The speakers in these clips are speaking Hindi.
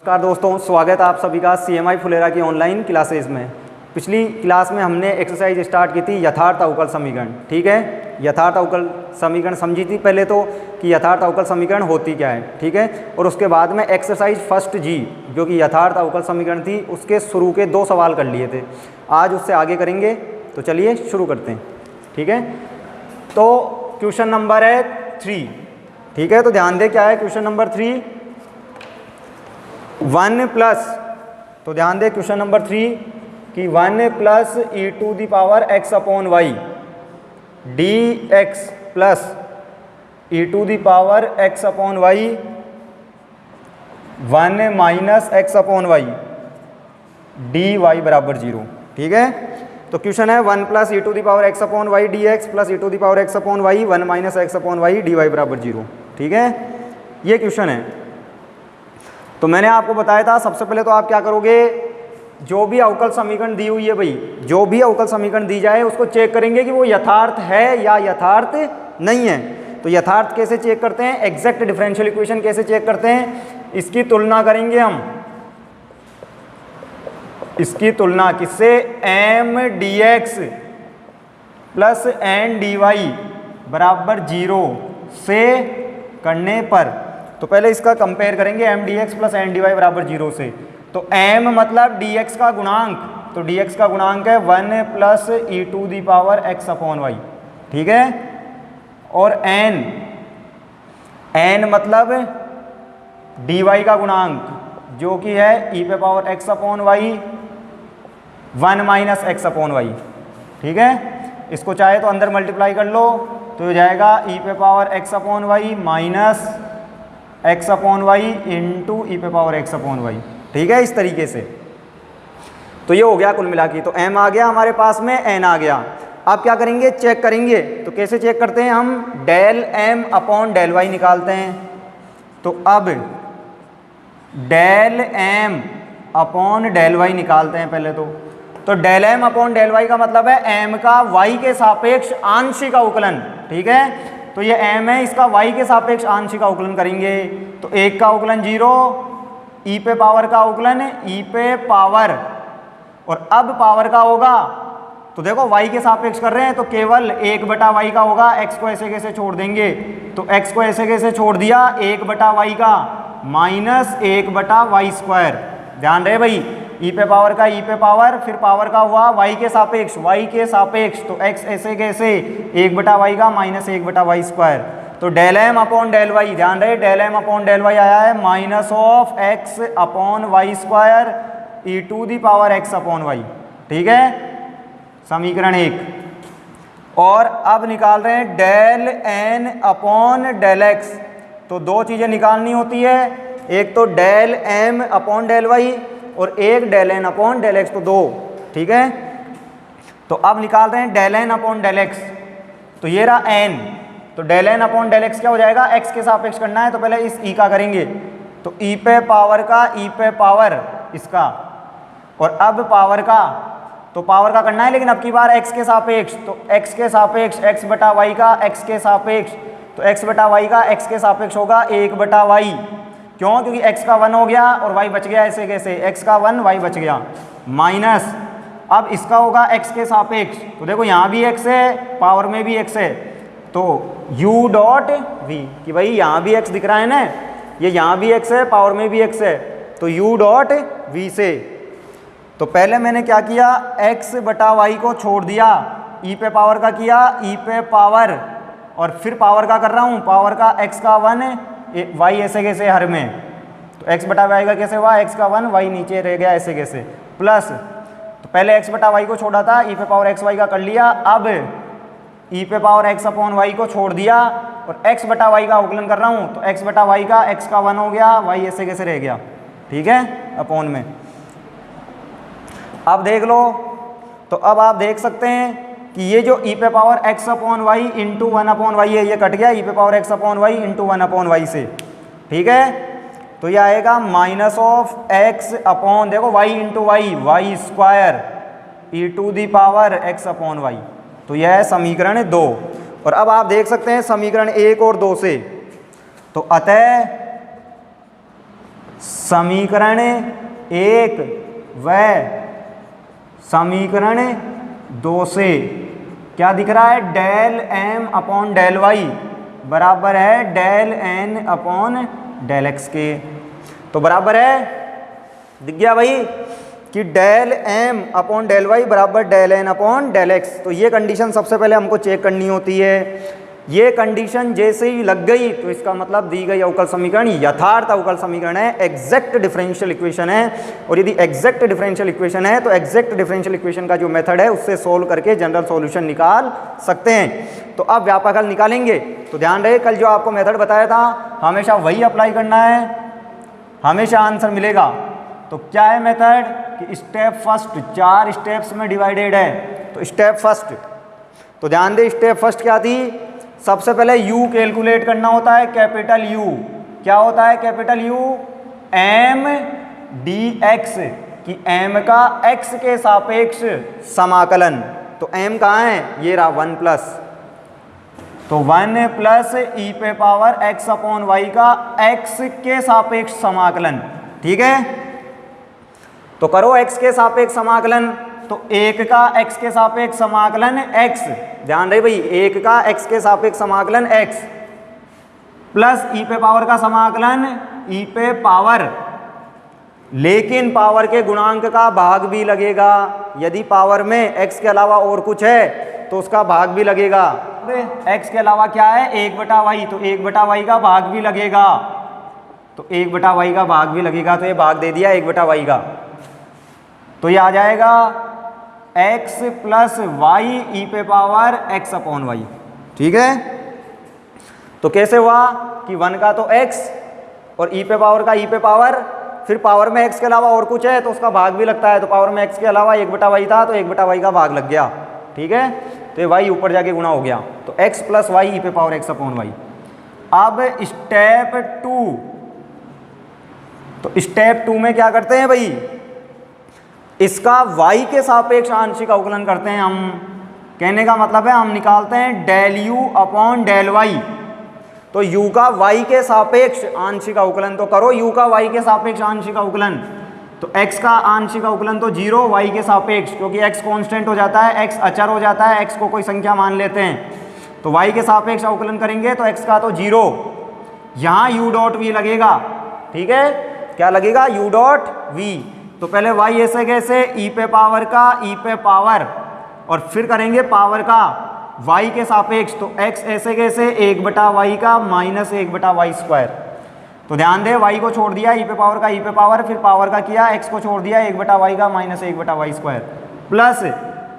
नमस्कार दोस्तों, स्वागत है आप सभी का CMI फुलेरा की ऑनलाइन क्लासेस में। पिछली क्लास में हमने एक्सरसाइज स्टार्ट की थी यथार्थ अवकल समीकरण। ठीक है, यथार्थ अवकल समीकरण समझी थी पहले तो कि यथार्थ अवकल समीकरण होती क्या है। ठीक है, और उसके बाद में एक्सरसाइज फर्स्ट जी जो कि यथार्थ अवकल समीकरण थी उसके शुरू के 2 सवाल कर लिए थे। आज उससे आगे करेंगे, तो चलिए शुरू करते हैं। ठीक है, तो क्वेश्चन नंबर है 3। ठीक है, तो ध्यान दें क्या है क्वेश्चन नंबर 3। 1 प्लस, तो ध्यान दें क्वेश्चन नंबर 3 कि 1 plus e to the power X upon Y D x plus e to the power X upon Y 1 minus X upon Y D Y बराबर 0। ठीक है, तो क्वेश्चन है 1 plus e to the power X upon Y D x plus e to the power X upon Y 1 minus X upon Y D Y बराबर 0। ठीक है, ये क्वेश्चन है। तो मैंने आपको बताया था सबसे पहले तो आप क्या करोगे, जो भी अवकल समीकरण दी हुई है भाई, जो भी अवकल समीकरण दी जाए उसको चेक करेंगे कि वो यथार्थ है या यथार्थ नहीं है। तो यथार्थ कैसे चेक करते हैं, एग्जैक्ट डिफरेंशियल इक्वेशन कैसे चेक करते हैं, इसकी तुलना करेंगे हम। इसकी तुलना किससे, M D x plus N D Y बराबर 0 से करने पर, तो पहले इसका कंपेयर करेंगे M D x plus N D Y बराबर 0 से। तो m मतलब dx का गुणांक, तो dx का गुणांक है 1 plus e to the power x upon Y. ठीक है, और n मतलब dy का गुणांक जो कि है e पे power x upon Y 1 minus X upon Y. ठीक है, इसको चाहे तो अंदर मल्टीप्लाई कर लो तो हो जाएगा e पे power x upon Y minus X upon Y into E पे पावर एक्स अपॉन वाई। ठीक है, इस तरीके से। तो ये हो गया कुल मिला के, तो m आ गया हमारे पास में, n आ गया। अब क्या करेंगे, चेक करेंगे। तो कैसे चेक करते हैं हम, del m upon del Y निकालते हैं। तो अब del m upon del Y निकालते हैं पहले तो del m upon del Y का मतलब है m का y के सापेक्ष आंशिक अवकलन। ठीक है, तो ये m है, इसका y के सापेक्ष आंशिक अवकलन करेंगे। तो 1 का अवकलन 0, e पे पावर का अवकलन e पे पावर, और अब पावर का होगा तो देखो y के सापेक्ष कर रहे हैं तो केवल 1/y का होगा। x को ऐसे कैसे छोड़ देंगे, तो x को ऐसे कैसे छोड़ दिया, 1/y का माइनस 1/y स्क्वायर। ध्यान रहे भाई, e पे पावर का e पे पावर, फिर पावर का हुआ y के सापेक्ष, y के सापेक्ष, तो x ऐसे कैसे 1/y का माइनस 1/y स्क्वायर। तो del m upon del Y, ध्यान रहे del m upon del Y आया है minus of x upon Y square e to the power x upon Y. ठीक है, समीकरण 1। और अब निकाल रहे हैं del n upon del x। तो 2 चीज़ें निकालनी होती है, एक तो del m upon del Y और एक del n upon del x, तो 2। ठीक है, तो अब निकाल रहे हैं del n upon del x। तो ये रहा n, तो del n upon del x क्या हो जाएगा, x के सापेक्ष करना है तो पहले इस e का करेंगे। तो e पे पावर का e पे पावर इसका, और अब पावर का, तो पावर का करना है लेकिन अब की बार x के सापेक्ष, तो x के सापेक्ष x/y का x के सापेक्ष, तो x/y का x के सापेक्ष होगा 1/y। क्यों, क्योंकि x का 1 हो गया और y बच गया, ऐसे कैसे, x का 1 y बच गया, माइनस अब इसका होगा x के सापेक्ष। तो देखो यहाँ भी x है, पावर में भी x है, तो u डॉट v, कि भाई यहाँ भी x दिख रहा है ना, ये यहाँ भी x है, पावर में भी x है, तो u डॉट v से। तो पहले मैंने क्या किया, x/y को छोड़ दिया, e पे पावर का किया e पे पावर, और फिर पावर का कर रहा हूँ, पावर का x का 1 y ऐसे कैसे हर में, तो x/y का कैसे हुआ, x का 1 y नीचे रह गया ऐसे कैसे, प्लस, तो पहले x/y को छोड़ा था, e पे पावर xy का कर लिया, अब e पे पावर x अपॉन वाई को छोड़ दिया और x/y का अवकलन कर रहा हूँ, तो x/y का x का 1 हो गया, y ऐसे कैसे रह गया। ठीक है, अपॉन में। अब देख लो, तो अब आप देख सकते हैं कि ये जो e पे power x upon Y into 1 upon Y है, ये कट गया e पे power x upon Y into 1 upon Y से। ठीक है, तो ये आएगा माइनस ऑफ x अपॉन, देखो y into Y square e to the power x upon Y. तो यह है समीकरण 2। और अब आप देख सकते हैं समीकरण 1 और 2 से, तो अतः समीकरण 1 व समीकरण 2 से क्या दिख रहा है, del M upon del Y बराबर है del N upon del X के। तो बराबर है, दिख गया भाई कि del M upon del Y बराबर del N upon del X. तो ये कंडीशन सबसे पहले हमको चेक करनी होती है। ये कंडीशन जैसे ही लग गई तो इसका मतलब दी गई अवकल समीकरण यथार्थ अवकल समीकरण है, एग्जैक्ट डिफरेंशियल इक्वेशन है। और यदि एग्जैक्ट डिफरेंशियल इक्वेशन है तो एग्जैक्ट डिफरेंशियल इक्वेशन का जो मेथड है उससे सोल्व करके जनरल सॉल्यूशन निकाल सकते हैं। तो अब व्यापक हल निकालेंगे। तो ध्यान रहे, कल जो आपको मेथड बताया था हमेशा वही अप्लाई करना है, हमेशा आंसर मिलेगा। तो क्या है मेथड कि स्टेप फर्स्ट 4 स्टेप्स में डिवाइडेड है। तो स्टेप फर्स्ट, तो ध्यान दे स्टेप फर्स्ट क्या थी, सबसे पहले u कैलकुलेट करना होता है, कैपिटल U। क्या होता है कैपिटल U, m dx कि m का x के सापेक्ष समाकलन। तो m कहाँ है, ये रहा 1 प्लस, तो 1 प्लस ई पे पावर x अपॉन y का x के सापेक्ष समाकलन। ठीक है, तो करो x के सापेक्ष समाकलन। तो 1 का x के सापेक्ष समाकलन x, ध्यान रहे भाई 1 का x के सापेक्ष समाकलन x प्लस ई पे पावर का समाकलन ई पे पावर, लेकिन पावर के गुणांक का भाग भी लगेगा। यदि पावर में x के अलावा और कुछ है तो उसका भाग भी लगेगा। x के अलावा क्या है, 1/y, तो 1/y का भाग भी लगेगा। तो 1/y का भाग भी लगेगा, तो ये भाग दे दिया 1/y का। तो ये आ जाएगा x प्लस वाई ई पे पावर x अपॉन वाई। ठीक है, तो कैसे हुआ कि 1 का तो x और ई पे पावर का ई पे पावर, फिर पावर में x के अलावा और कुछ है तो उसका भाग भी लगता है। तो पावर में x के अलावा 1/y था तो 1/y का भाग लग गया। ठीक है, तो ये y ऊपर जाके गुणा हो गया, तो x प्लस वाई ई पे पावर x अपॉन वाई। अब स्टेप 2, तो स्टेप 2 में क्या करते हैं भाई, इसका y के सापेक्ष आंशिक अवकलन करते हैं हम। कहने का मतलब है हम निकालते हैं del u upon del y। तो u का y के सापेक्ष आंशिक अवकलन, तो करो u का y के सापेक्ष आंशिक अवकलन। तो x का आंशिक अवकलन तो 0 y के सापेक्ष, क्योंकि x कांस्टेंट हो जाता है, x अचर हो जाता है, x को कोई संख्या मान लेते हैं। तो y के सापेक्ष अवकलन करेंगे तो x का तो 0, यहाँ u डॉट v लगेगा। ठीक है, क्या लगेगा, u डॉट v। तो पहले y ऐसे कैसे, ई पे पावर का ई पे पावर, और फिर करेंगे पावर का y के सापेक्ष। तो x ऐसे कैसे, 1/y का माइनस 1/y स्क्वायर। तो ध्यान दे y को छोड़ दिया ई पे पावर का ई पे पावर, फिर पावर का किया, x को छोड़ दिया 1/y का माइनस 1/y स्क्वायर, प्लस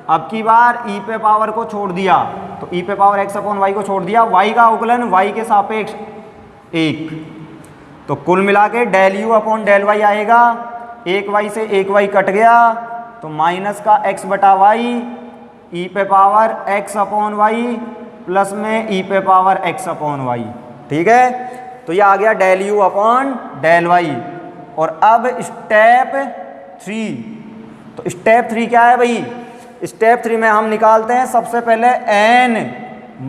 अब की बार ई पे पावर को छोड़ दिया, तो ई पे पावर x अपॉन y को छोड़ दिया, y का अवकलन y के सापेक्ष 1। तो कुल मिला के del u upon del y आएगा, 1y से 1y कट गया, तो माइनस का x/y ई पे power x upon y plus में ई पे पावर x अपॉन y। ठीक है, तो ये आ गया del u upon del y। और अब स्टेप 3, तो स्टेप 3 क्या है भाई, स्टेप 3 में हम निकालते हैं सबसे पहले n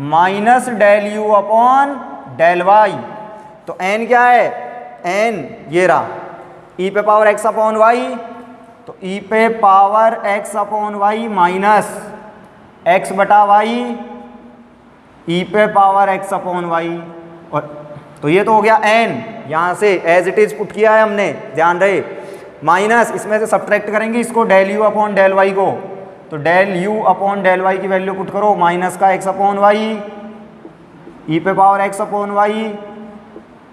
minus del u upon del y। तो n क्या है, n ये रहा ई पे पावर x अपॉन वाई, तो ई पे power x upon Y minus x/y e पे पावर x अपॉन वाई। और तो ये तो हो गया n, यहाँ से एज इट इज पुट किया है हमने, ध्यान रहे, माइनस इसमें से सब्ट्रैक्ट करेंगे इसको del u upon del y को। तो del u upon del y की वैल्यू पुट करो, माइनस का x अपॉन वाई ई पे power x upon Y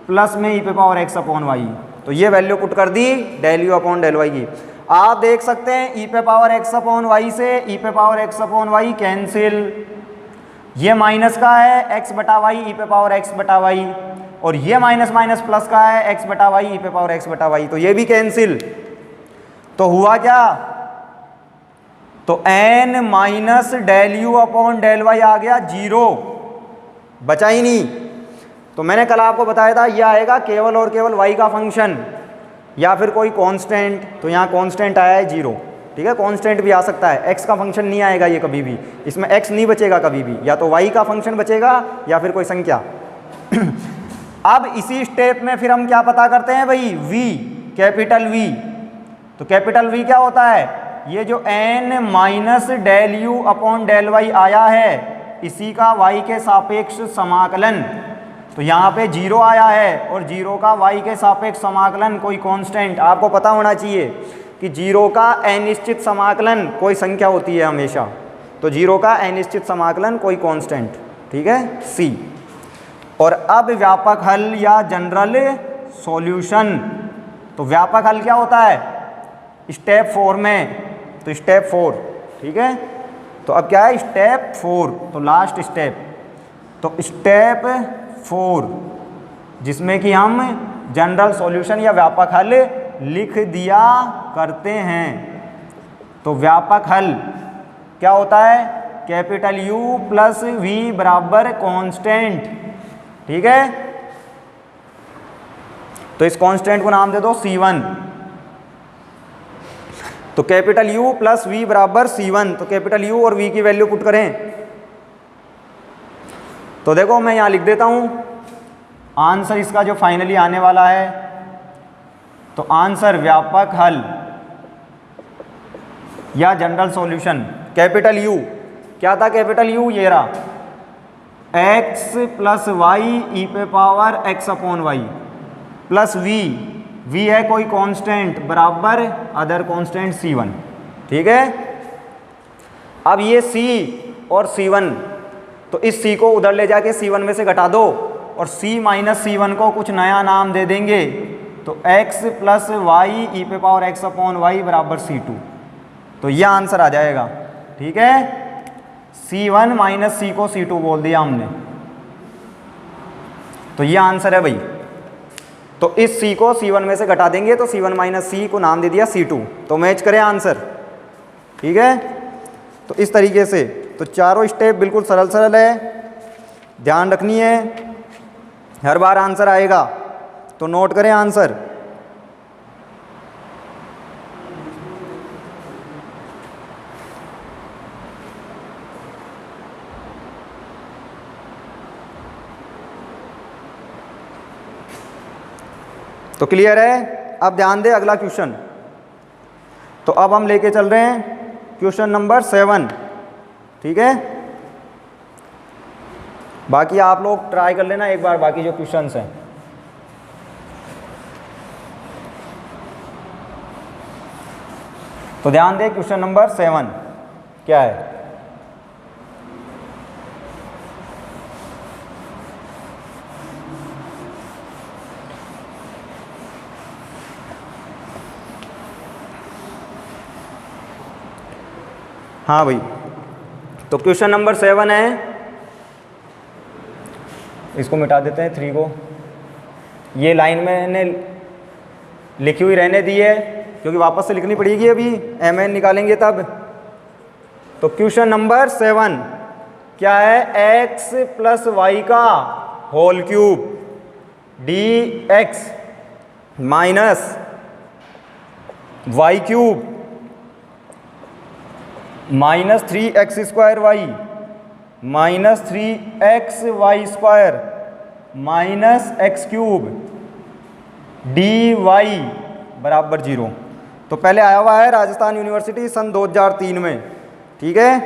plus में ई पे पावर x अपॉन वाई। तो ये वैल्यू पुट कर दी del u upon del y की। आप देख सकते हैं ई पे पावर x अपॉन वाई से ई पे power x upon Y cancel, ये माइनस का है x/y ई पे पावर x/y, और ये माइनस माइनस प्लस का है x/y ई पे पावर x/y, तो ये भी कैंसिल। तो हुआ क्या, तो n minus del u upon del y आ गया 0, बचा ही नहीं। तो मैंने कल आपको बताया था यह आएगा केवल और केवल y का फंक्शन या फिर कोई कांस्टेंट, तो यहाँ कांस्टेंट आया है 0। ठीक है, कांस्टेंट भी आ सकता है, x का फंक्शन नहीं आएगा ये कभी भी, इसमें x नहीं बचेगा कभी भी, या तो y का फंक्शन बचेगा या फिर कोई संख्या। अब इसी स्टेप में फिर हम क्या पता करते हैं भाई, v। Capital V. तो कैपिटल वी क्या होता है, ये जो n minus del you upon del Y आया है इसी का y के सापेक्ष समाकलन। तो यहाँ पे 0 आया है और 0 का y के सापेक्ष समाकलन कोई कांस्टेंट, आपको पता होना चाहिए कि 0 का अनिश्चित समाकलन कोई संख्या होती है हमेशा। तो 0 का अनिश्चित समाकलन कोई कांस्टेंट, ठीक है, C। और अब व्यापक हल या जनरल सॉल्यूशन। तो व्यापक हल क्या होता है स्टेप 4 में, तो स्टेप 4, ठीक है। तो अब क्या है स्टेप 4, तो लास्ट स्टेप, तो स्टेप 4 जिसमें कि हम जनरल सॉल्यूशन या व्यापक हल लिख दिया करते हैं। तो व्यापक हल क्या होता है, कैपिटल U प्लस V बराबर कांस्टेंट, ठीक है। तो इस कांस्टेंट को नाम दे दो C1। तो कैपिटल U प्लस V बराबर C1। तो कैपिटल U और V की वैल्यू पुट करें तो देखो मैं यहाँ लिख देता हूँ आंसर इसका जो फाइनली आने वाला है। तो आंसर व्यापक हल या जनरल सॉल्यूशन कैपिटल U क्या था, कैपिटल U ये रहा x प्लस वाई ई पे power x upon Y plus v है कोई कांस्टेंट बराबर अदर कांस्टेंट C1, ठीक है। अब ये C और C1, तो इस C को उधर ले जाके C1 में से घटा दो और C माइनस C1 को कुछ नया नाम दे देंगे। तो x प्लस वाई ई पे पावर x अपॉन वाई बराबर C2। तो यह आंसर आ जाएगा, ठीक है। C1 माइनस C को C2 बोल दिया हमने, तो यह आंसर है भाई। तो इस C को C1 में से घटा देंगे तो C1 माइनस C को नाम दे दिया C2। तो मैच करें आंसर, ठीक है। तो इस तरीके से तो चारों स्टेप बिल्कुल सरल सरल है, ध्यान रखनी है, हर बार आंसर आएगा। तो नोट करें आंसर। तो क्लियर है। अब ध्यान दे अगला क्वेश्चन। तो अब हम लेके चल रहे हैं क्वेश्चन नंबर 7, ठीक है। बाकी आप लोग ट्राई कर लेना एक बार बाकी जो क्वेश्चंस हैं। तो ध्यान दे क्वेश्चन नंबर 7 क्या है। हाँ भाई, तो क्वेश्चन नंबर 7 है, इसको मिटा देते हैं 3 को। ये लाइन मैंने लिखी हुई रहने दी है क्योंकि वापस से लिखनी पड़ेगी, अभी mn निकालेंगे तब। तो क्वेश्चन नंबर 7 क्या है, x प्लस वाई का whole cube dx minus Y cube minus 3x square Y minus 3x Y square minus x cube dy बराबर 0। तो पहले आया हुआ है राजस्थान यूनिवर्सिटी सन 2003 में, ठीक है।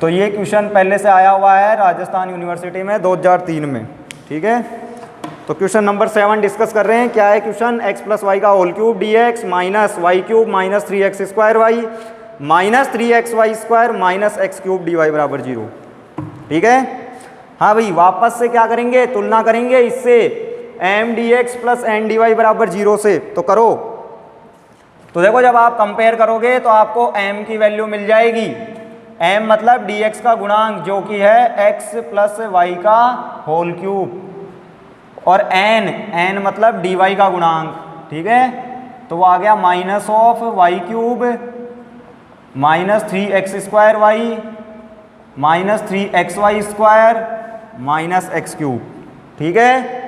तो ये क्वेश्चन पहले से आया हुआ है राजस्थान यूनिवर्सिटी में 2003 में, ठीक है। तो क्वेश्चन नंबर 7 डिस्कस कर रहे हैं। क्या है क्वेश्चन, x प्लस वाई का whole cube dx minus Y cube minus 3x square Y minus 3x Y square minus x cube dy बराबर 0, ठीक है। हाँ भाई, वापस से क्या करेंगे, तुलना करेंगे इससे m dx plus n dy बराबर 0 से। तो करो। तो देखो जब आप कंपेयर करोगे तो आपको m की वैल्यू मिल जाएगी, m मतलब dx का गुणांक जो कि है x प्लस वाई का होल क्यूब, और n मतलब dy का गुणांक, ठीक है। तो वो आ गया minus of Y cube minus 3x square Y minus 3x Y square minus x cube, ठीक है।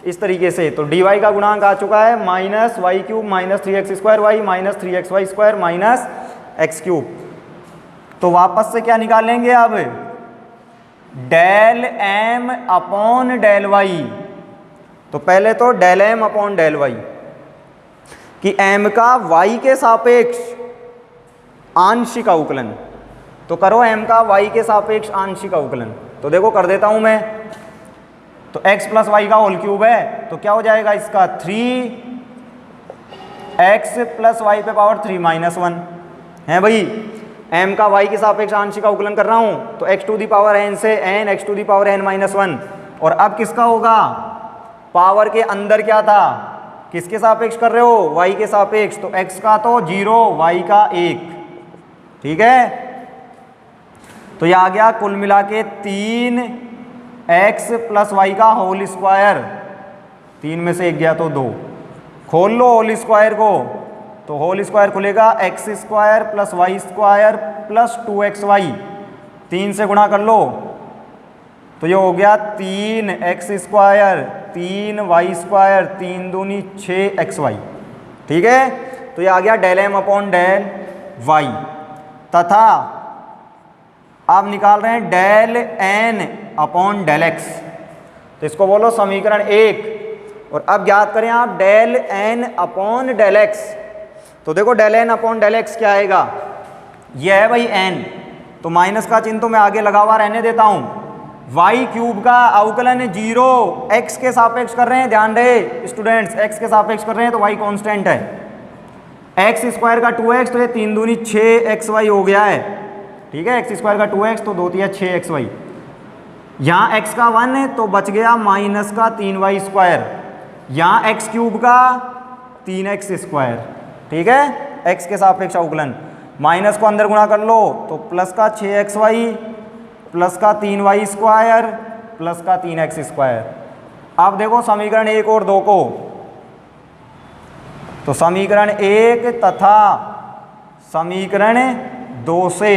इस तरीके से तो dy का गुणांक आ चुका है minus Y cube minus 3x square Y minus 3x Y square minus x cube. तो वापस से क्या निकालेंगे अब, del m upon del Y. तो पहले तो del M upon del Y कि एम का वाई के सापेक्ष आंशिक अवकलन, तो करो एम का वाई के सापेक्ष आंशिक अवकलन। तो देखो कर देता हूं मैं, तो x प्लस वाई का होल क्यूब है तो क्या हो जाएगा इसका 3x प्लस वाई पे पावर 3 माइनस 1 है भाई। m का y के सापेक्ष आंशिक अवकलन कर रहा हूं तो x to the power n से n x to the power n minus 1। और अब किसका होगा, पावर के अंदर क्या था, किसके सापेक्ष कर रहे हो, y के सापेक्ष, तो x का तो 0 y का 1, ठीक है। तो ये आ गया कुल मिला के 3x प्लस वाई का होल स्क्वायर, 3 में से 1 गया तो 2, खोल लो होल स्क्वायर को, तो होल स्क्वायर खुलेगा X square plus Y square plus 2xy, 3 से गुणा कर लो तो ये हो गया 3x स्क्वायर 3y स्क्वायर 3 दूनी 6xy, ठीक है। तो ये आ गया del M upon del Y, तथा आप निकाल रहे हैं del N upon del X, तो इसको बोलो समीकरण 1। और अब ज्ञात करें आप del N upon del X, तो देखो del N upon del X क्या आएगा, यह है भाई एन, तो माइनस का चिन्ह तो मैं आगे लगा हुआ रहने देता हूँ। वाई क्यूब का अवकलन 0 एक्स के सापेक्ष कर रहे हैं, ध्यान रहे स्टूडेंट्स, एक्स के सापेक्ष कर रहे हैं तो वाई कांस्टेंट है, एक्स स्क्वायर का 2x तो ये 3 दूनी 6xy हो गया है, ठीक है। एक्स स्क्वायर का 2x तो 2 तिया 6xy, यहाँ x का 1 है तो बच गया माइनस का 3y स्क्वायर, यहाँ एक्स क्यूब का 3x स्क्वायर, ठीक है। x के सापेक्ष अवकलन, माइनस को अंदर गुणा कर लो तो प्लस का 6xy प्लस का 3y स्क्वायर प्लस का 3x स्क्वायर। अब देखो समीकरण 1 और 2 को, तो समीकरण 1 तथा समीकरण 2 से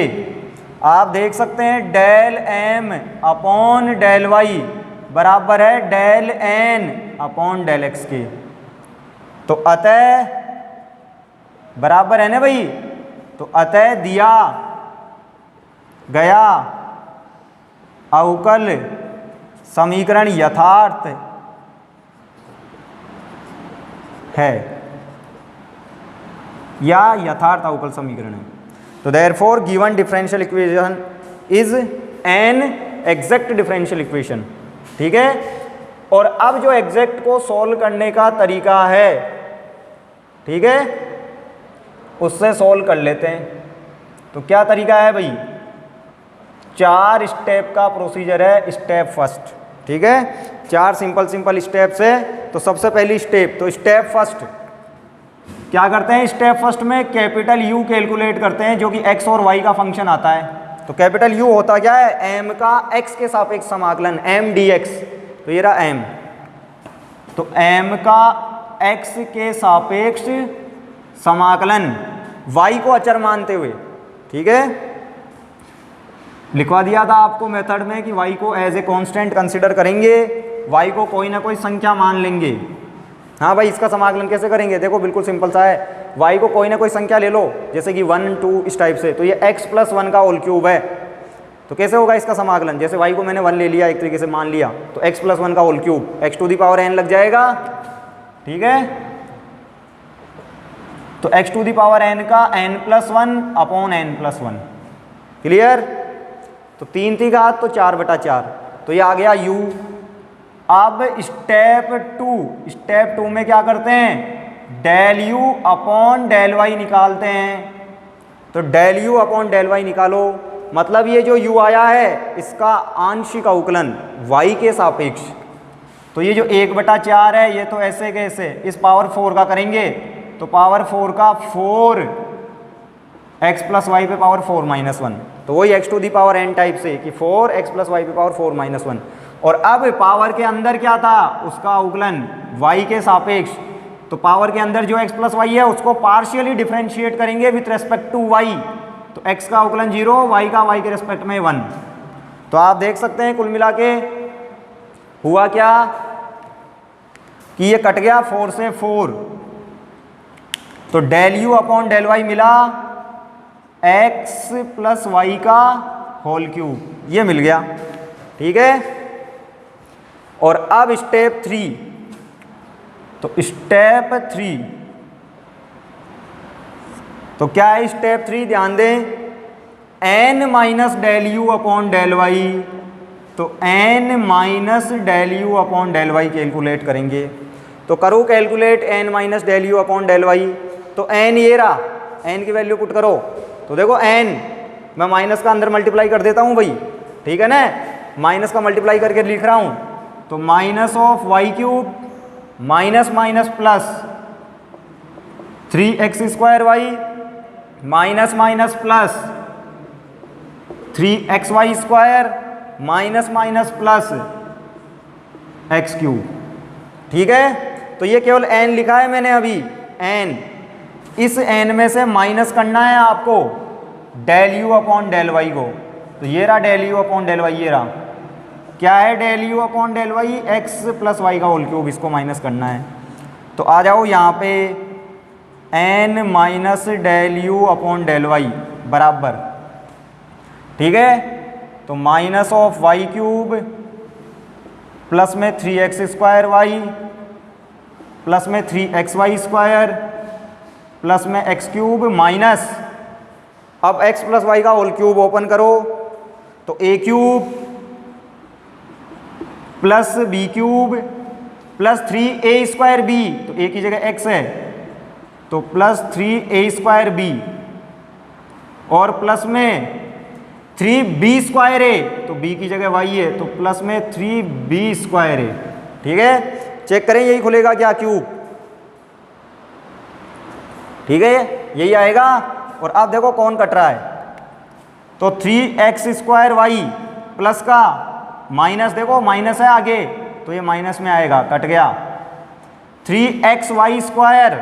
आप देख सकते हैं del M upon del Y बराबर है del N upon del X के, तो अतः बराबर है ना भाई, तो अतः दिया गया अवकल समीकरण यथार्थ है या यथार्थ अवकल समीकरण है। तो therefore given differential equation is an exact differential equation, ठीक है। और अब जो एग्जैक्ट को सॉल्व करने का तरीका है, ठीक है, उससे सॉल्व कर लेते हैं। तो क्या तरीका है भाई, 4 स्टेप का प्रोसीजर है, स्टेप फर्स्ट, ठीक है, 4 सिंपल स्टेप्स है। तो सबसे पहली स्टेप, तो स्टेप फर्स्ट क्या करते हैं, स्टेप फर्स्ट में कैपिटल यू कैलकुलेट करते हैं जो कि एक्स और वाई का फंक्शन आता है। तो कैपिटल यू होता क्या है, एम का एक्स के सापेक्ष समाकलन एम डी एक्स, तो ये रहा एम, तो एम का एक्स के सापेक्ष समाकलन वाई को अचर मानते हुए, ठीक है, लिखवा दिया था आपको मेथड में कि वाई को एज ए कांस्टेंट कंसीडर करेंगे, वाई को कोई ना कोई संख्या मान लेंगे। हाँ भाई, इसका समाकलन कैसे करेंगे, देखो बिल्कुल सिंपल सा है, वाई को कोई ना कोई संख्या ले लो, जैसे कि 1 2 इस टाइप से, तो ये x प्लस 1 का होल क्यूब है, तो कैसे होगा इसका समाकलन, जैसे वाई को मैंने 1 ले लिया, एक तरीके से मान लिया, तो x प्लस 1 का whole cube x to the power n लग जाएगा, ठीक है। तो x to the power n का n plus 1 upon n plus 1, clear. तो 3 थी घात तो 4/4, तो ये आ गया u। अब स्टेप 2 में क्या करते हैं, del u upon del Y निकालते हैं। तो del u upon del Y निकालो, मतलब ये जो u आया है इसका आंशिक अवकलन y के सापेक्ष, तो ये जो 1/4 है ये तो ऐसे कैसे इस पावर 4 का करेंगे, तो पावर 4 का 4 x प्लस वाई पे पावर 4 माइनस 1, तो वही x to the power n type से कि 4x प्लस वाई पे पावर 4 माइनस 1। और अब पावर के अंदर क्या था, उसका अवकलन y के सापेक्ष, तो पावर के अंदर जो x प्लस वाई है उसको पार्शियली डिफरेंशिएट करेंगे विथ रेस्पेक्ट टू y, तो x का अवकलन 0, y का y के रेस्पेक्ट में 1। तो आप देख सकते हैं कुल मिला के हुआ क्या कि ये कट गया 4 से 4, तो del u upon del Y मिला x प्लस वाई का होल क्यूब, ये मिल गया, ठीक है। और अब स्टेप 3, तो स्टेप 3, तो क्या है स्टेप 3, ध्यान दें, n minus del you upon del Y, तो n minus del you upon del Y calculate करेंगे। तो करो calculate n minus del you upon del Y, तो n ये रहा, n की वैल्यू पुट करो, तो देखो n मैं माइनस का अंदर मल्टीप्लाई कर देता हूँ भाई, ठीक है ना, माइनस का मल्टीप्लाई करके लिख रहा हूँ, तो minus of Y cube minus minus plus 3x² Y minus minus plus 3xy² minus minus plus x³, ठीक है। तो ये केवल n लिखा है मैंने अभी, n, इस n में से माइनस करना है आपको del you upon del Y को, तो ये रहा del you upon del Y, ये रहा, क्या है del you upon del Y, x plus Y का होल क्यूब, इसको माइनस करना है। तो आ जाओ यहाँ पे n minus del you upon del Y बराबर, ठीक है, तो minus of Y cube plus में 3x² वाई प्लस में 3xy² प्लस में x³ माइनस, अब x प्लस वाई का होल क्यूब ओपन करो, तो a³ plus b³ plus 3a² b, तो a की जगह x है, तो प्लस 3a² b और प्लस में 3b² a, तो b की जगह y है, तो प्लस में 3b² a, ठीक है। चेक करें यही खुलेगा क्या, क्यूब, ठीक है, यही आएगा। और अब देखो कौन कट रहा है, तो 3x² वाई प्लस का माइनस, देखो माइनस है आगे, तो ये माइनस में आएगा, कट गया। 3xy²,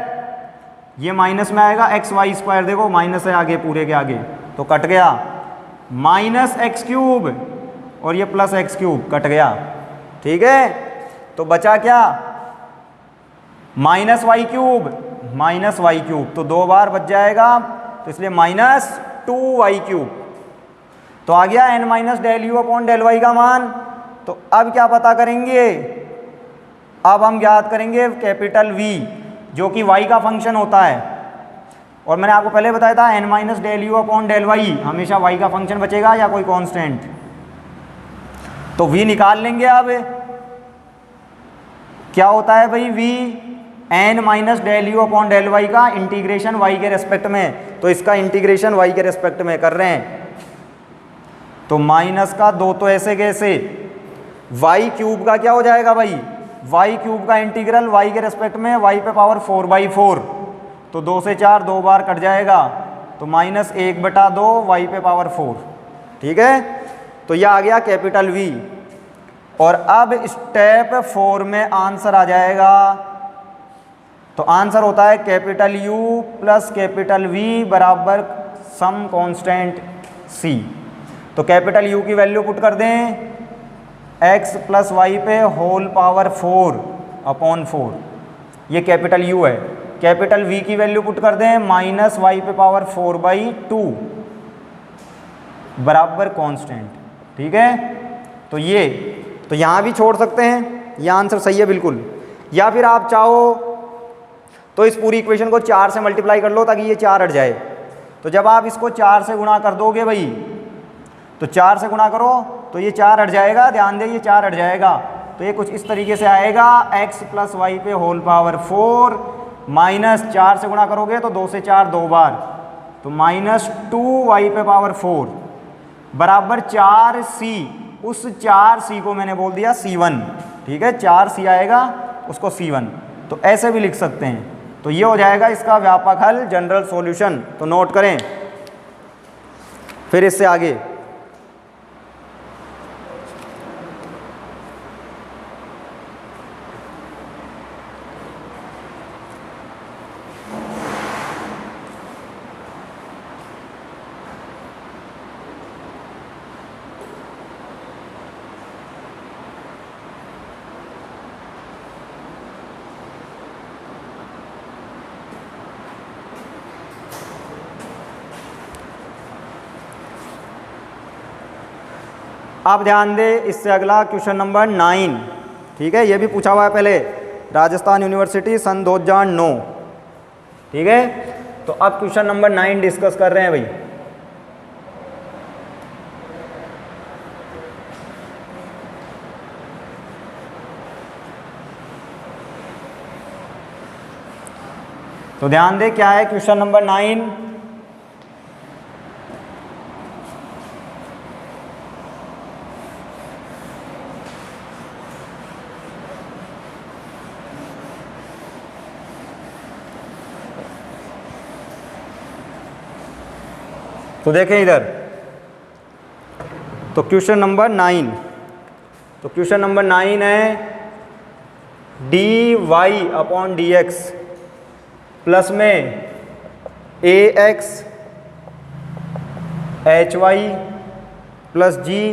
ये माइनस में आएगा, xy², देखो माइनस है आगे, पूरे के आगे, तो कट गया। माइनस x³ और ये प्लस x³, कट गया, ठीक है। तो बचा क्या, माइनस y³, तो 2 बार बच जाएगा, तो इसलिए माइनस 2y³। तो आ गया n minus del you upon del Y का मान। तो अब क्या पता करेंगे, अब हम ज्ञात करेंगे कैपिटल V, जो कि y का फंक्शन होता है। और मैंने आपको पहले बताया था n minus del you upon del Y हमेशा y का फंक्शन बचेगा या कोई कांस्टेंट, तो V निकाल लेंगे। अब क्या होता है भाई, V n minus del you upon del Y का इंटीग्रेशन y के रेस्पेक्ट में, तो इसका इंटीग्रेशन y के रेस्पेक्ट में कर रहे हैं, तो माइनस का 2 तो ऐसे कैसे, y³ का क्या हो जाएगा भाई, y³ का इंटीग्रल y के रेस्पेक्ट में y पे पावर 4/4, तो 2 से 4 2 बार कट जाएगा, तो माइनस 1/2 y पे पावर 4, ठीक है। तो यह आ गया कैपिटल V। और अब स्टेप 4 में आंसर आ जाएगा, तो आंसर होता है capital U plus capital V बराबर सम कांस्टेंट C। तो कैपिटल U की वैल्यू पुट कर दें, x प्लस वाई पे होल पावर 4/4, ये कैपिटल U है। कैपिटल V की वैल्यू पुट कर दें, माइनस वाई पे पावर 4/2 बराबर कांस्टेंट, ठीक है। तो ये, तो यहाँ भी छोड़ सकते हैं, यह आंसर सही है बिल्कुल। या फिर आप चाहो तो इस पूरी इक्वेशन को 4 से मल्टीप्लाई कर लो ताकि ये 4 हट जाए। तो जब आप इसको 4 से गुणा कर दोगे भाई, तो 4 से गुणा करो तो ये 4 हट जाएगा, ध्यान दें ये 4 हट जाएगा। तो ये कुछ इस तरीके से आएगा, x प्लस वाई पे होल पावर 4 माइनस 4 से गुणा करोगे तो 2 से 4 2 बार, तो माइनस 2y पे पावर 4 बराबर 4c। उस 4c को मैंने बोल दिया c1, ठीक है, 4c आएगा उसको c1, तो ऐसे भी लिख सकते हैं। तो ये हो जाएगा इसका व्यापक हल, जनरल सॉल्यूशन। तो नोट करें, फिर इससे आगे आप ध्यान दें, इससे अगला क्वेश्चन नंबर 9, ठीक है, ये भी पूछा हुआ है पहले। राजस्थान यूनिवर्सिटी सन 2009। ठीक है, तो अब क्वेश्चन नंबर 9 डिस्कस कर रहे हैं भाई। तो ध्यान दे क्या है क्वेश्चन नंबर 9। तो देखें इधर, तो क्वेश्चन नंबर 9, तो क्वेश्चन नंबर 9 है D Y upon D x plus में A X H Y plus G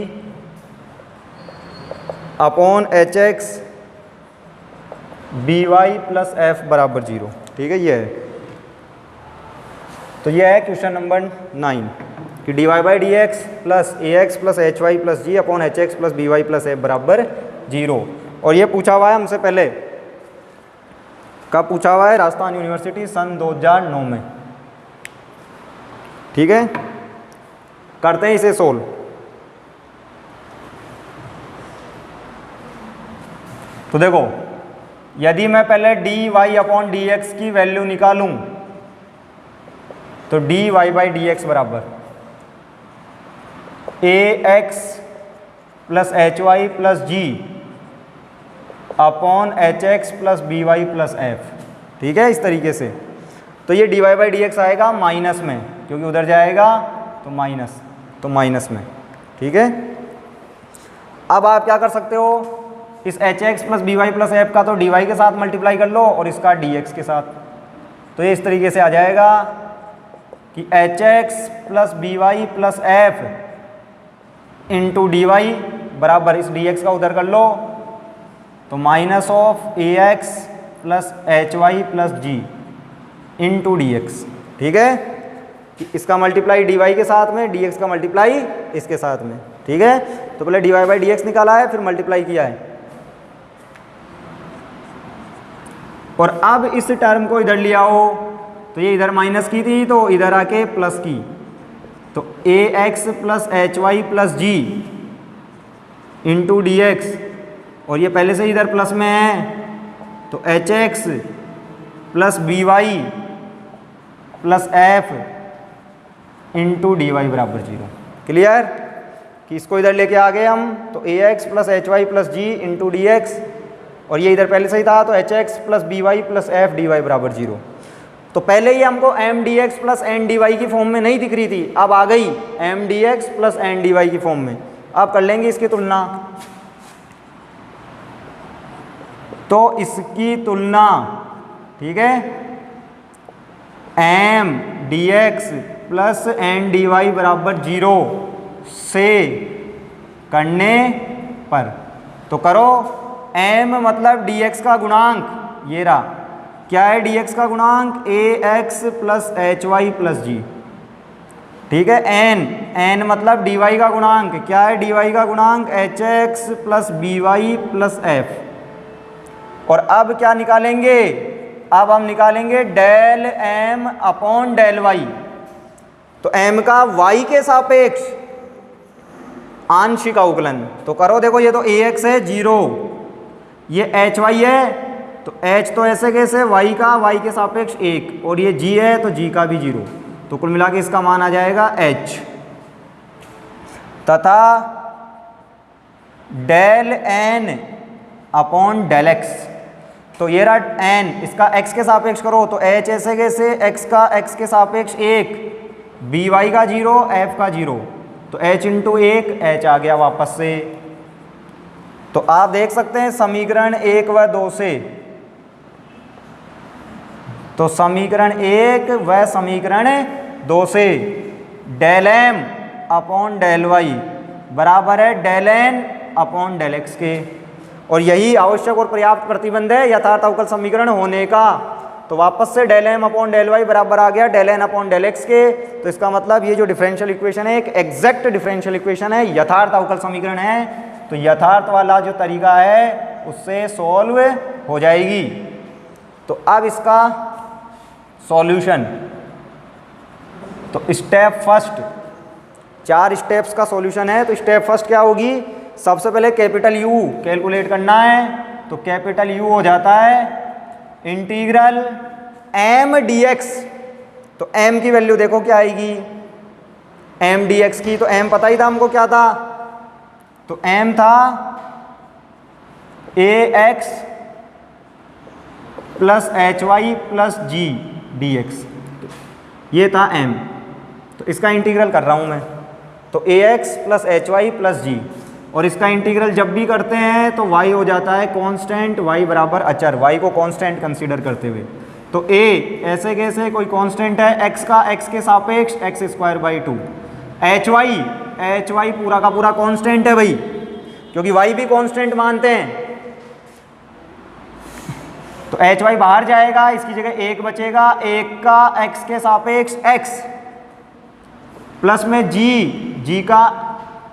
upon H X B Y plus F बराबर 0। ठीक है, ये है। तो ये है क्वेश्चन नंबर 9 कि D Y by D x plus A x plus H Y plus G upon H x plus B Y plus F बराबर 0। और ये पूछा हुआ है हमसे पहले, कब पूछा हुआ है? राजस्थान यूनिवर्सिटी सन 2009 में। ठीक है, करते हैं इसे सोल्व। तो देखो, यदि मैं पहले D Y upon D X की वैल्यू निकालूं तो D Y by D X बराबर A x plus H Y plus G upon H x plus B Y plus F. ठीक है, इस तरीके से। तो ये D Y by D X आएगा माइनस में, क्योंकि उधर जाएगा तो माइनस में। ठीक है, अब आप क्या कर सकते हो, इस H x plus B Y plus F का तो डी वाई के साथ मल्टीप्लाई कर लो और इसका डी एक्स के साथ। तो ये इस तरीके से आ जाएगा कि H x plus B Y plus F into D Y बराबर, इस डी एक्स का उधर कर लो तो minus of A x plus H Y plus ji into D X. ठीक है, कि इसका मल्टीप्लाई डी वाई के साथ में, डी एक्स का मल्टीप्लाई इसके साथ में। ठीक है, तो पहले D Y by D X निकाला है, फिर मल्टीप्लाई किया है। और अब इस टर्म को इधर ले आओ, तो ये इधर माइनस की थी तो इधर आके प्लस की, तो a x plus H Y plus ji into D x, और ये पहले से इधर प्लस में है तो h x plus B Y plus F into D Y बराबर 0। क्लियर? कि इसको इधर लेके आ गए हम, तो a x plus H Y plus ji into D x, और ये इधर पहले से ही था तो h x plus B Y plus f d Y बराबर 0। तो पहले ही हमको m D x plus N D y की फॉर्म में नहीं दिख रही थी, अब आ गई m D x plus N D y की फॉर्म में। अब कर लेंगे इसकी तुलना, तो इसकी तुलना, ठीक है, M D x plus N D Y बराबर 0 से करने पर, तो करो m मतलब dx का गुणांक, ये रहा, क्या है dx का गुणांक, ax plus H Y plus g. ठीक है, n मतलब dy का गुणांक, क्या है dy का गुणांक, hx plus by plus f। और अब क्या निकालेंगे, अब हम निकालेंगे del m upon del y। तो m का y के सापेक्ष आंशिक अवकलन, तो करो, देखो ये तो ax है 0, ये एच वाई है, तो h तो ऐसे कैसे, y का y के सापेक्ष 1, और ये g है तो g का भी 0, तो कुल मिला के इसका मान आ जाएगा h। तथा del n upon del x, तो ये रहा n, इसका x के सापेक्ष करो तो h ऐसे कैसे, x का x के सापेक्ष 1, by का 0, f का 0, तो h इंटू 1, h आ गया वापस से। तो आप देख सकते हैं समीकरण 1 व 2 से, तो समीकरण 1 व समीकरण 2 से del m upon del y बराबर है del n upon del x के, और यही आवश्यक और पर्याप्त प्रतिबंध है यथार्थ अवकल समीकरण होने का। तो वापस से del m upon del y बराबर आ गया del n upon del x के। तो इसका मतलब ये जो डिफरेंशियल इक्वेशन है एक एग्जैक्ट डिफरेंशियल इक्वेशन है, यथार्थ अवकल समीकरण है। तो यथार्थ वाला जो तरीका है उससे सॉल्व हो जाएगी। तो अब इसका सॉल्यूशन, तो स्टेप फर्स्ट, 4 स्टेप्स का सॉल्यूशन है। तो स्टेप फर्स्ट क्या होगी, सबसे पहले कैपिटल यू कैलकुलेट करना है। तो कैपिटल यू हो जाता है इंटीग्रल एम डी एक्स। तो एम की वैल्यू देखो क्या आएगी, एम डी एक्स की, तो एम पता ही था हमको क्या था, तो एम था a x plus H Y plus g d x, ये था एम। तो इसका इंटीग्रल कर रहा हूँ मैं, तो a x plus H Y plus g, और इसका इंटीग्रल जब भी करते हैं तो y हो जाता है कांस्टेंट, y बराबर अचर, y को कांस्टेंट कंसीडर करते हुए। तो a ऐसे कैसे, कोई कांस्टेंट है x का, x के सापेक्ष X square by 2, H Y पूरा का पूरा कांस्टेंट है भाई, क्योंकि y भी कांस्टेंट मानते हैं। तो एच वाई बाहर जाएगा, इसकी जगह 1 बचेगा, 1 का x के सापेक्ष x प्लस में जी का,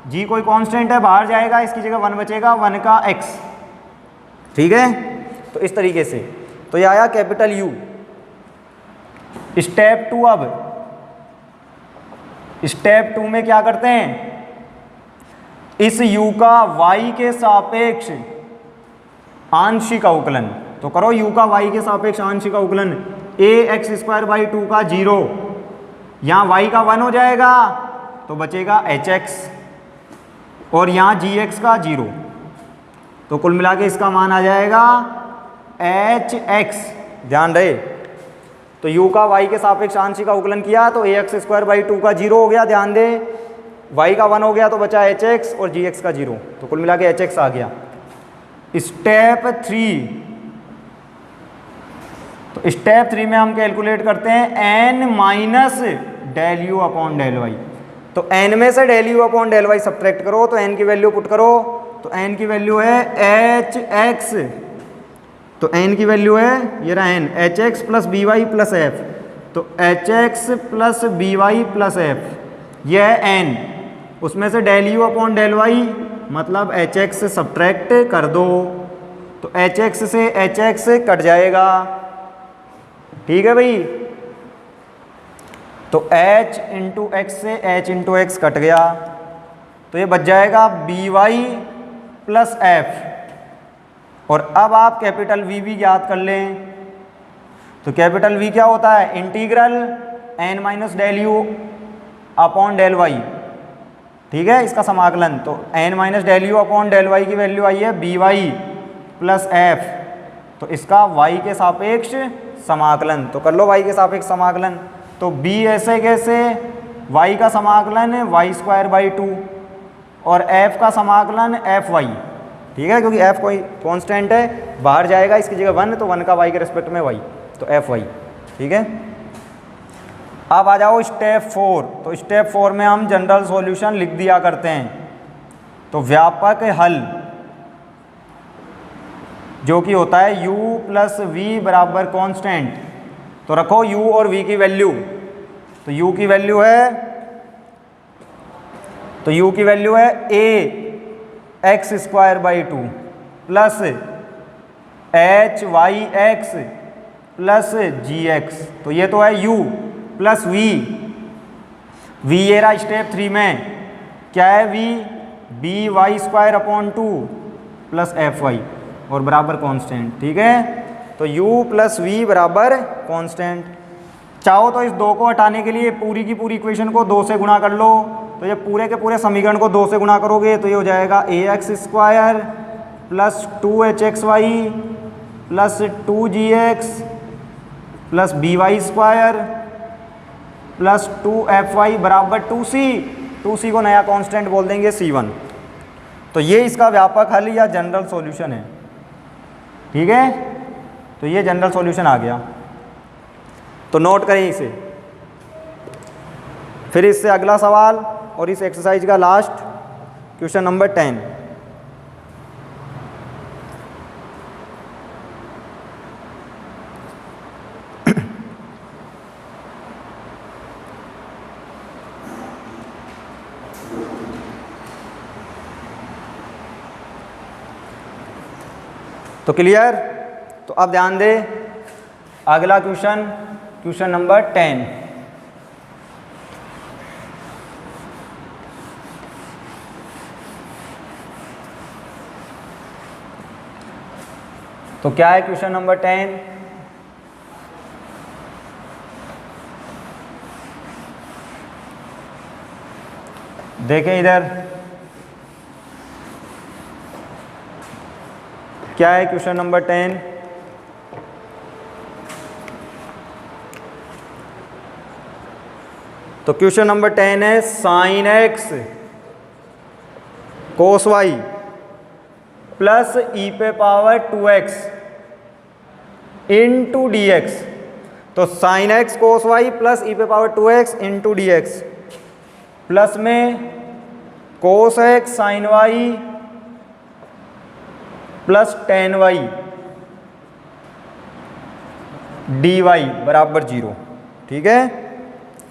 जी कोई कांस्टेंट है बाहर जाएगा, इसकी जगह 1 बचेगा, 1 का x, ठीक है। तो इस तरीके से, तो ये आया कैपिटल यू। स्टेप 2, अब स्टेप 2 में क्या करते हैं, इस u का y के सापेक्ष आंशिक अवकलन, तो करो u का y के सापेक्ष आंशिक अवकलन, a एक्स स्क्वायर बाई 2 का 0, यहाँ y का 1 हो जाएगा तो बचेगा एच एक्स, और यहाँ जी एक्स का 0, तो कुल मिला के इसका मान आ जाएगा एच एक्स। ध्यान रहे, तो u का y के सापेक्ष आंशिक अवकलन किया तो ए एक्स स्क्वायर बाई 2 का 0 हो गया, ध्यान दे, y का 1 हो गया तो बचा एच एक्स और जी एक्स का 0, तो कुल मिला के एच एक्स आ गया। स्टेप 3, तो स्टेप 3 में हम कैलकुलेट करते हैं n minus del you upon del Y. तो n में से del you upon del Y subtract करो, तो n की वैल्यू पुट करो, तो n की वैल्यू है एच एक्स, तो n की वैल्यू है ये रहा n, h x plus B Y plus f, तो h x plus B Y plus f, यह है n, उसमें से del you upon del y मतलब एच एक्स से सब्ट्रैक्ट कर दो, तो एच एक्स से एच एक्स कट जाएगा, ठीक है भाई। तो h इंटू एक्स से h इंटू एक्स कट गया, तो ये बच जाएगा बी वाई प्लस एफ। और अब आप कैपिटल V भी ज्ञात कर लें, तो कैपिटल V क्या होता है, integral n minus del you upon del Y, ठीक है, इसका समाकलन। तो n minus del you upon del Y की वैल्यू आई है बी वाई प्लस एफ, तो इसका y के सापेक्ष समाकलन, तो कर लो y के सापेक्ष समाकलन। तो b ऐसे कैसे, y का समाकलन वाई स्क्वायर बाई 2 और f का समाकलन एफ वाई, ठीक है, क्योंकि f कोई कांस्टेंट है बाहर जाएगा, इसकी जगह 1, तो 1 का y के रिस्पेक्ट में y, तो एफ वाई, ठीक है। अब आ जाओ स्टेप 4, तो स्टेप 4 में हम जनरल सॉल्यूशन लिख दिया करते हैं। तो व्यापक हल जो कि होता है u प्लस वी बराबर कांस्टेंट, तो रखो u और v की वैल्यू, तो u की वैल्यू है, तो u की वैल्यू है a X square by 2 plus H Y X plus G X, तो ये तो है u प्लस v ये रहा स्टेप 3 में, क्या है v, B Y square upon 2 plus F Y और बराबर कांस्टेंट, ठीक है। तो u प्लस वी बराबर कांस्टेंट। चाहो तो इस 2 को हटाने के लिए पूरी की पूरी इक्वेशन को 2 से गुणा कर लो, तो ये पूरे के पूरे समीकरण को 2 से गुणा करोगे तो ये हो जाएगा a x square plus 2 h x y plus 2 g x plus B Y square plus 2 f y बराबर 2c को नया कांस्टेंट बोल देंगे c1। तो ये इसका व्यापक हल या जनरल सॉल्यूशन है, ठीक है। तो ये जनरल सॉल्यूशन आ गया, तो नोट करें इसे। फिर इससे अगला सवाल और इस एक्सरसाइज का लास्ट क्वेश्चन नंबर 10। तो क्लियर, तो अब ध्यान दे, अगला क्वेश्चन, क्वेश्चन नंबर 10। तो क्या है क्वेश्चन नंबर 10? देखें इधर क्या है क्वेश्चन नंबर 10। तो क्वेश्चन नंबर 10 है sine x cos Y plus ई पे power 2x into D x. तो sine x cos Y plus ई पे power 2x into D x plus में cos x sine Y plus ten y D Y बराबर 0। ठीक है,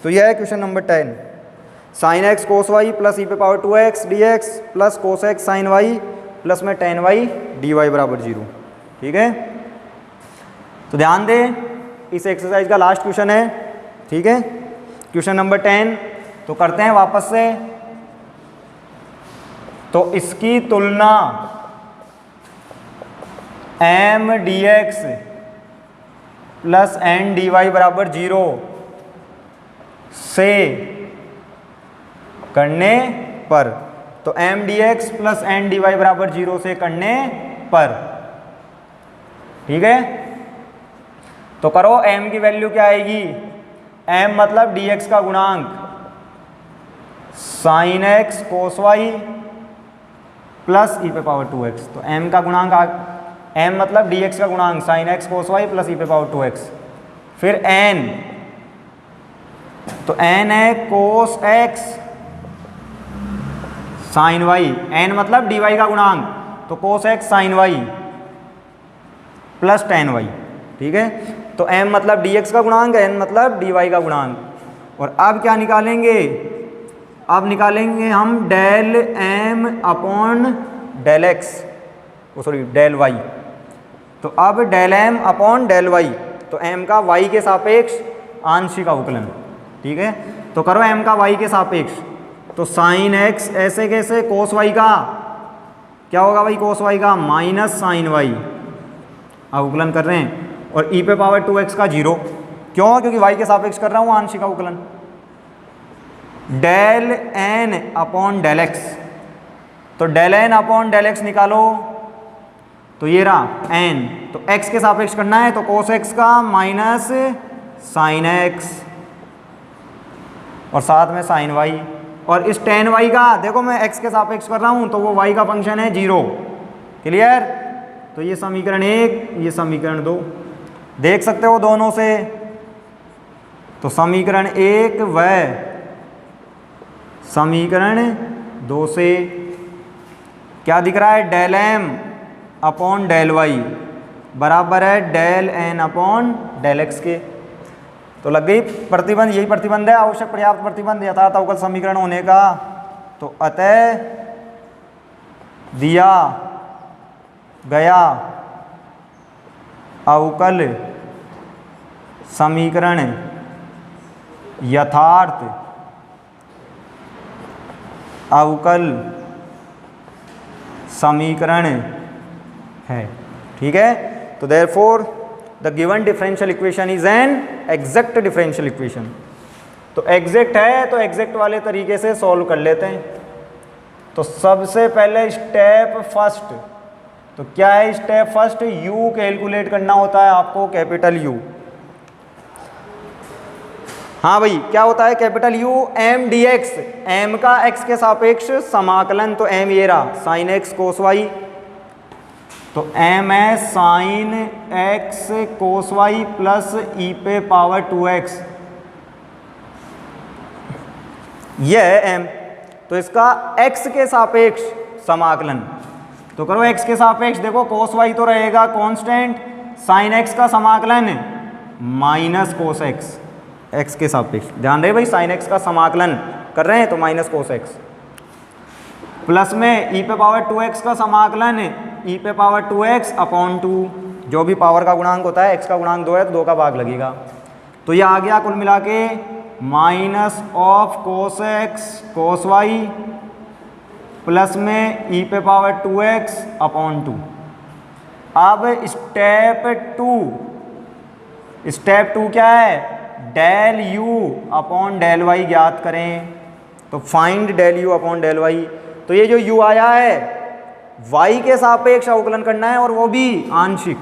तो यह है question number 10। Sine x cos Y plus ई पे power 2x d x plus cos x sine Y plus में टेन वाई डी वाई बराबर 0। ठीक है, तो ध्यान दे, इस एक्सरसाइज का लास्ट क्वेश्चन है। ठीक है, क्वेश्चन नंबर 10। तो करते हैं वापस से। तो इसकी तुलना M D x plus N D Y बराबर 0 से करने पर, तो M D x plus N D Y बराबर 0 से करने पर, ठीक है, तो करो। m की वैल्यू क्या आएगी? m मतलब dx का गुणांक sine x cos Y plus ई पे पावर 2x। तो m का गुणांक m मतलब dx का गुणांक sine x cos Y plus ई पे पावर 2x। फिर n, तो n है cos x sine Y, n मतलब dy का गुणांक, तो cos x sine Y plus ten Y. ठीक है, तो m मतलब dx का गुणांक, n मतलब dy का गुणांक। और अब क्या निकालेंगे? अब निकालेंगे हम del m upon del x, sorry del y। तो अब del m upon del y, तो m का y के सापेक्ष आंशिक अवकलन। ठीक है, तो करो m का y के सापेक्ष। तो साइन x ऐसे कैसे, कोस y का क्या होगा भाई, कोस y का माइनस साइन y, अवकलन कर रहे हैं। और e पे पावर 2x का 0, क्यों? क्योंकि y के सापेक्ष कर रहा हूँ आंशिक अवकलन। Del n upon del x, तो del n upon del x निकालो, तो ये रहा n, तो x के सापेक्ष करना है, तो कोस x का माइनस साइन x और साथ में साइन y। और इस टेन y का देखो मैं x के सापेक्ष कर रहा हूँ, तो वो y का फंक्शन है 0। क्लियर? तो ये समीकरण 1, ये समीकरण 2 देख सकते हो दोनों से। तो समीकरण 1 व समीकरण 2 से क्या दिख रहा है? Del m upon del y बराबर है del n upon del x के। तो लग गई प्रतिबंध, यही प्रतिबंध है, आवश्यक पर्याप्त प्रतिबंध यथार्थ अवकल समीकरण होने का। तो अतः दिया गया अवकल समीकरण यथार्थ अवकल समीकरण है। ठीक है, तो therefore the given differential equation is an exact differential equation. तो एग्जैक्ट है तो एग्जैक्ट वाले तरीके से सॉल्व कर लेते हैं। तो सबसे पहले स्टेप फर्स्ट, तो क्या है स्टेप फर्स्ट? u कैलकुलेट करना होता है आपको, कैपिटल U। हाँ भाई, क्या होता है capital U? m dx, m का x के सापेक्ष समाकलन। तो m ये रहा साइन x कोस y, तो m है साइन x कोस y प्लस e पे पावर 2x, यह है m। तो इसका x के सापेक्ष समाकलन, तो करो x के सापेक्ष। देखो कोस y तो रहेगा कांस्टेंट, साइन x का समाकलन माइनस कोस x के सापेक्ष। ध्यान रहे भाई, साइन x का समाकलन कर रहे हैं तो माइनस कोस x, प्लस में e पे पावर 2x का समाकलन e पे पावर 2x अपॉन 2, जो भी पावर का गुणांक होता है, x का गुणांक 2 है तो 2 का भाग लगेगा। तो ये आ गया कुल मिला के minus of cos x cos Y plus में e पे पावर 2x अपॉन 2। अब स्टेप टू क्या है, del u upon del Y ज्ञात करें। तो find del u upon del Y. तो ये जो u आया है y के सापेक्ष अवकलन करना है और वो भी आंशिक।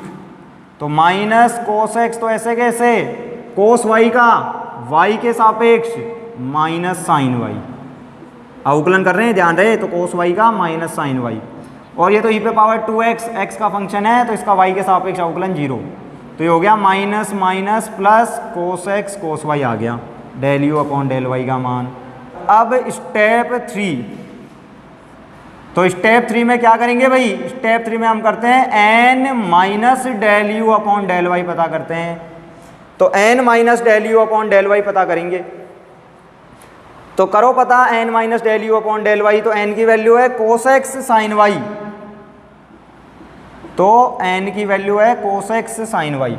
तो माइनस कोस एक्स, तो ऐसे कैसे, कोस y का y के सापेक्ष माइनस साइन y अवकलन कर रहे हैं, ध्यान रहे। तो कोस y का माइनस साइन y, और ये तो e पे पावर 2x x का फंक्शन है तो इसका y के सापेक्ष अवकलन 0। तो ये हो गया minus minus plus cos x cos y आ गया, del you upon del Y का मान। अब स्टेप 3, तो स्टेप 3 में क्या करेंगे भाई, स्टेप 3 में हम करते हैं n minus del you upon del Y पता करते हैं। तो n minus del you upon del Y पता करेंगे। तो करो पता n minus del you upon del Y. तो n की वैल्यू है कोस एक्स साइन वाई, तो n की वैल्यू है cos x sine Y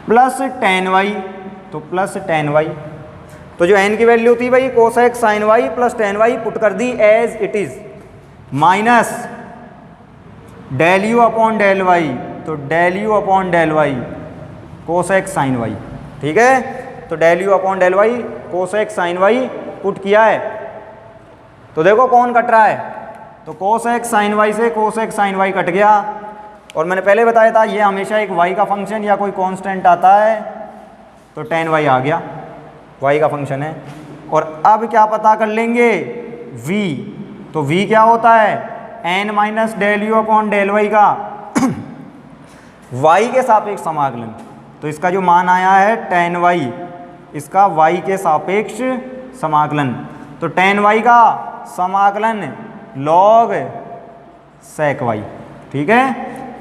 plus ten Y, तो प्लस टेन वाई। तो जो n की वैल्यू थी भाई cos x sine Y plus ten y put कर दी as it is, minus del you upon del Y, तो del you upon del y cos x sine y. ठीक है, तो del you upon del y cos x sine y put किया है। तो देखो कौन कट रहा है, तो कोस एक्स साइन वाई से cos x sine Y cut गया। और मैंने पहले बताया था ये हमेशा एक y का फंक्शन या कोई कांस्टेंट आता है, तो टेन वाई आ गया, y का फंक्शन है। और अब क्या पता कर लेंगे v, तो v क्या होता है n minus del you upon del Y का y के सापेक्ष समाकलन। तो इसका जो मान आया है टेन वाई, इसका y के सापेक्ष समाकलन। तो टेन वाई का समाकलन लॉग सेक वाई। ठीक है,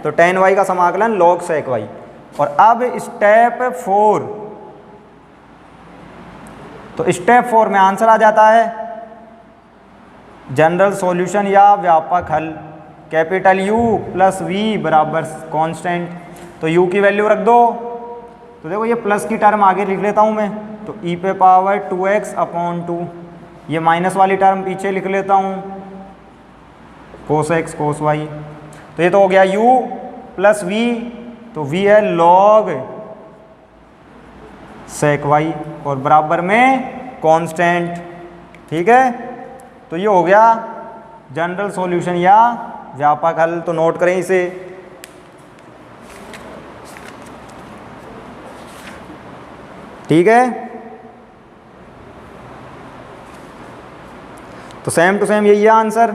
तो टेन वाई का समाकलन लॉग सेक वाई। और अब स्टेप 4, तो स्टेप 4 में आंसर आ जाता है जनरल सॉल्यूशन या व्यापक हल, कैपिटल U प्लस V बराबर कांस्टेंट। तो U की वैल्यू रख दो। तो देखो ये प्लस की टर्म आगे लिख लेता हूँ मैं, तो e पे पावर 2x अपॉन 2, ये माइनस वाली टर्म पीछे लिख लेता हूँ कोस एक्स कोस वाई। तो ये तो हो गया u प्लस v, तो v है लॉग सेक वाई और बराबर में कांस्टेंट। ठीक है, तो ये हो गया जनरल सॉल्यूशन या व्यापक हल। तो नोट करें इसे। ठीक है, तो सेम टू सेम यही है आंसर।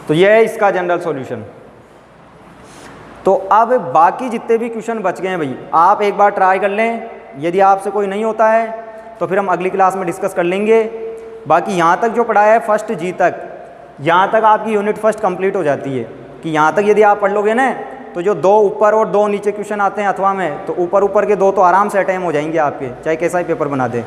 तो यह है इसका जनरल सॉल्यूशन। तो अब बाकी जितने भी क्वेश्चन बच गए हैं भाई, आप एक बार ट्राई कर लें। यदि आपसे कोई नहीं होता है तो फिर हम अगली क्लास में डिस्कस कर लेंगे। बाकी यहाँ तक जो पढ़ा है फर्स्ट जी तक, यहाँ तक आपकी यूनिट फर्स्ट कंप्लीट हो जाती है। कि यहाँ तक यदि आप पढ़ लोगे ना, तो जो 2 ऊपर और 2 नीचे क्वेश्चन आते हैं अथवा में, तो ऊपर के 2 तो आराम से अटेम्प्ट हो जाएंगे आपके, चाहे कैसा ही पेपर बना दे।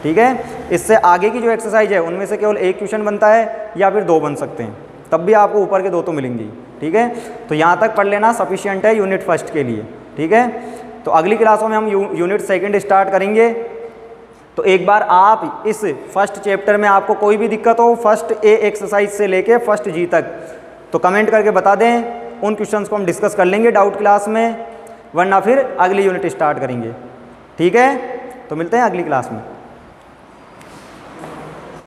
ठीक है, इससे आगे की जो एक्सरसाइज है उनमें से केवल 1 क्वेश्चन बनता है या फिर 2 बन सकते हैं, तब भी आपको ऊपर के 2 तो मिलेंगे। ठीक है, तो यहाँ तक पढ़ लेना सफिशिएंट है यूनिट फर्स्ट के लिए। ठीक है, तो अगली क्लासों में हम यूनिट सेकंड स्टार्ट करेंगे। तो एक बार आप इस फर्स्ट चैप्टर में आपको कोई भी दिक्कत हो फर्स्ट ए एक्सरसाइज से लेके फर्स्ट जी तक, तो कमेंट करके बता दें। उन क्वेश्चंस को हम डिस्कस कर लेंगे डाउट क्लास में, वरना फिर अगली यूनिट स्टार्ट करेंगे। ठीक है, तो मिलते हैं अगली क्लास में।